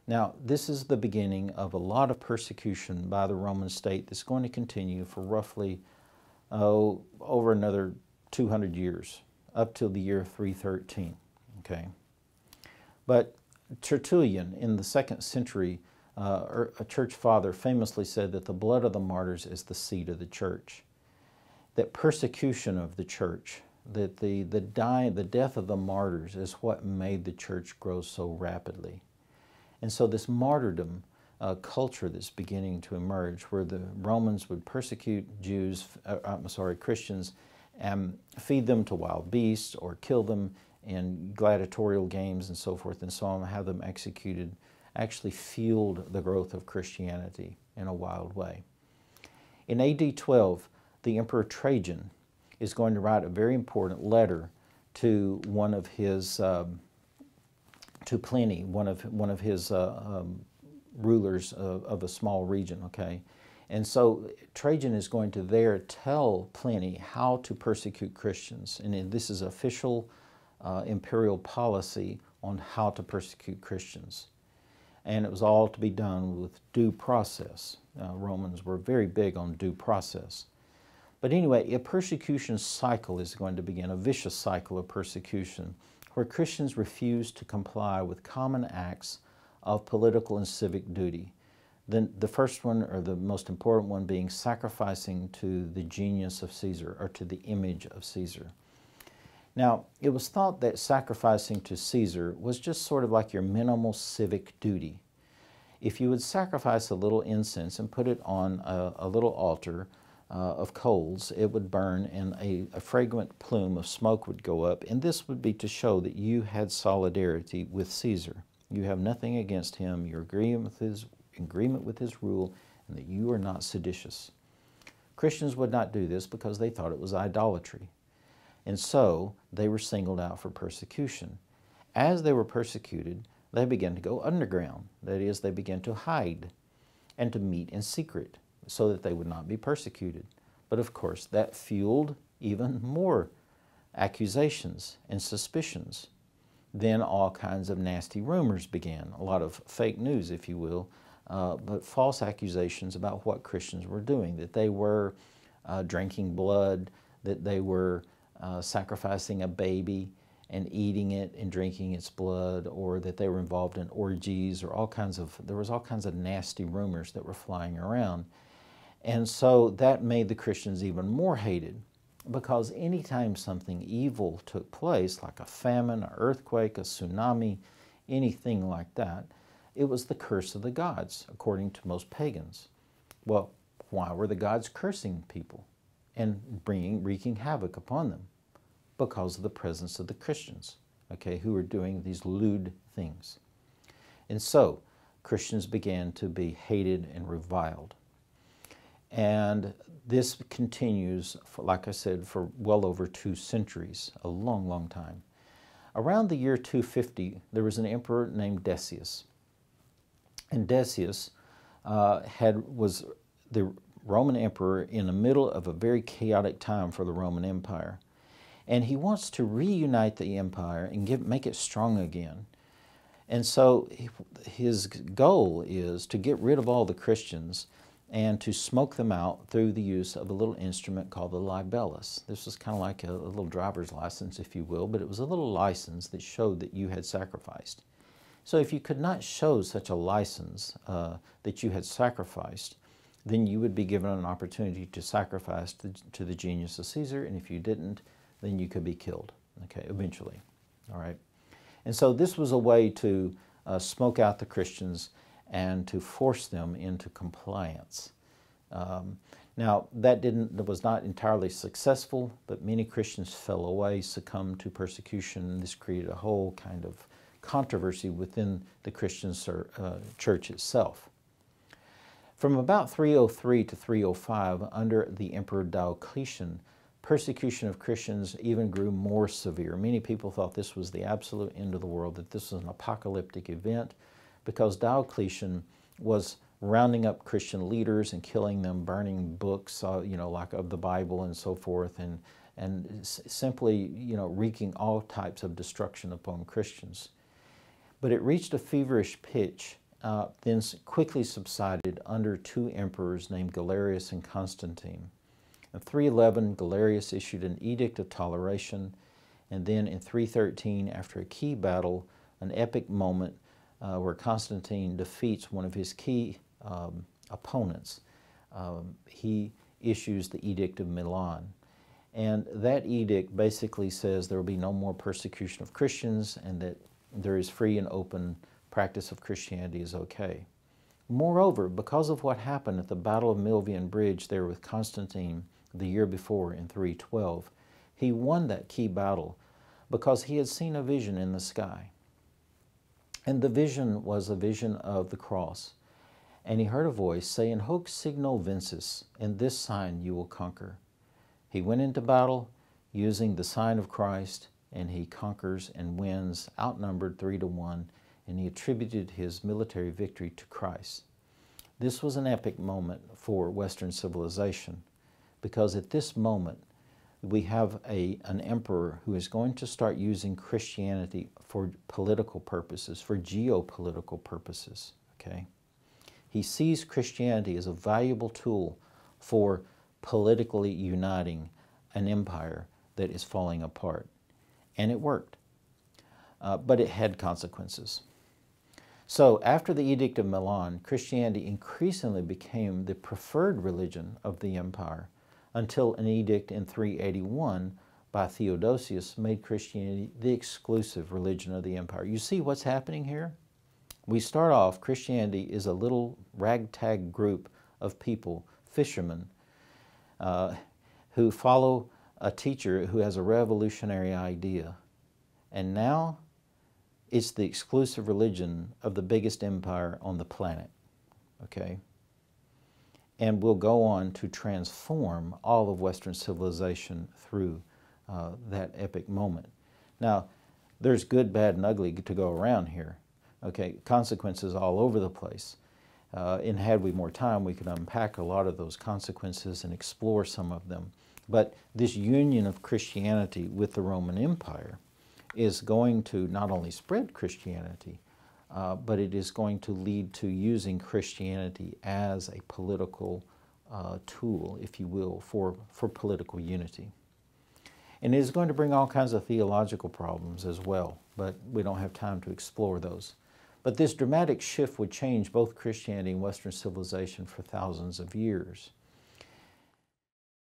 Now, this is the beginning of a lot of persecution by the Roman state that's going to continue for roughly over another 200 years, up till the year 313. Okay, but Tertullian in the 2nd century, a church father, famously said that the blood of the martyrs is the seed of the church. That persecution of the church, that the death of the martyrs is what made the church grow so rapidly. And so this martyrdom culture that's beginning to emerge, where the Romans would persecute Christians, and feed them to wild beasts or kill them in gladiatorial games and so forth and so on, have them executed, actually fueled the growth of Christianity in a wild way. In AD 12, the Emperor Trajan is going to write a very important letter to one of his, to Pliny, one of his rulers of a small region, okay? And so Trajan is going to there tell Pliny how to persecute Christians. And this is official imperial policy on how to persecute Christians. And it was all to be done with due process. Romans were very big on due process. But anyway, a persecution cycle is going to begin, a vicious cycle of persecution, where Christians refuse to comply with common acts of political and civic duty. Then the first one, or the most important one, being sacrificing to the genius of Caesar, or to the image of Caesar. Now, it was thought that sacrificing to Caesar was just sort of like your minimal civic duty. If you would sacrifice a little incense and put it on a little altar of coals, it would burn, and a fragrant plume of smoke would go up, and this would be to show that you had solidarity with Caesar. You have nothing against him, you're agreement with his rule, and that you are not seditious. Christians would not do this because they thought it was idolatry. And so they were singled out for persecution. As they were persecuted, they began to go underground. That is, they began to hide and to meet in secret so that they would not be persecuted. But of course, that fueled even more accusations and suspicions. Then all kinds of nasty rumors began, a lot of fake news, if you will, but false accusations about what Christians were doing, that they were drinking blood, that they were sacrificing a baby and eating it and drinking its blood, or that they were involved in orgies, or there was all kinds of nasty rumors that were flying around. And so that made the Christians even more hated, because anytime something evil took place, like a famine, an earthquake, a tsunami, anything like that, it was the curse of the gods, according to most pagans. Well, why were the gods cursing people and wreaking havoc upon them? Because of the presence of the Christians, okay, who were doing these lewd things. And so Christians began to be hated and reviled. And this continues, like I said, for well over 2 centuries, a long, long time. Around the year 250, there was an emperor named Decius. And Decius was the Roman emperor in the middle of a very chaotic time for the Roman Empire. And he wants to reunite the empire and make it strong again. And so his goal is to get rid of all the Christians and to smoke them out through the use of a little instrument called the libellus. This was kind of like a little driver's license, if you will, but it was a little license that showed that you had sacrificed. So if you could not show such a license that you had sacrificed, then you would be given an opportunity to sacrifice to the genius of Caesar, and if you didn't, then you could be killed, okay, eventually, all right? And so this was a way to smoke out the Christians and to force them into compliance. Now, that was not entirely successful, but many Christians fell away, succumbed to persecution, and this created a whole kind of controversy within the Christian church itself. From about 303 to 305, under the Emperor Diocletian, persecution of Christians even grew more severe. Many people thought this was the absolute end of the world, that this was an apocalyptic event, because Diocletian was rounding up Christian leaders and killing them, burning books, like of the Bible and so forth, and simply, wreaking all types of destruction upon Christians. But it reached a feverish pitch then quickly subsided under two emperors named Galerius and Constantine. In 311, Galerius issued an edict of toleration, and then in 313, after a key battle, an epic moment where Constantine defeats one of his key opponents, he issues the Edict of Milan. And that edict basically says there will be no more persecution of Christians and that there is free and open practice of Christianity is okay. Moreover, because of what happened at the Battle of Milvian Bridge there with Constantine the year before in 312, he won that key battle because he had seen a vision in the sky. And the vision was a vision of the cross. And he heard a voice saying, "Hoc signo vinces, in this sign you will conquer." He went into battle using the sign of Christ, and he conquers and wins, outnumbered 3-1, and he attributed his military victory to Christ. This was an epic moment for Western civilization, because at this moment we have an emperor who is going to start using Christianity for political purposes, for geopolitical purposes, okay? He sees Christianity as a valuable tool for politically uniting an empire that is falling apart. And it worked. But it had consequences. So after the Edict of Milan, Christianity increasingly became the preferred religion of the empire until an edict in 381 by Theodosius made Christianity the exclusive religion of the empire. You see what's happening here? We start off, Christianity is a little ragtag group of people, fishermen, who follow a teacher who has a revolutionary idea. And now it's the exclusive religion of the biggest empire on the planet, okay? And will go on to transform all of Western civilization through that epic moment. Now, there's good, bad, and ugly to go around here, okay? Consequences all over the place. And had we more time, we could unpack a lot of those consequences and explore some of them. But this union of Christianity with the Roman Empire is going to not only spread Christianity, but it is going to lead to using Christianity as a political tool, if you will, for political unity. And it is going to bring all kinds of theological problems as well, but we don't have time to explore those. But this dramatic shift would change both Christianity and Western civilization for thousands of years.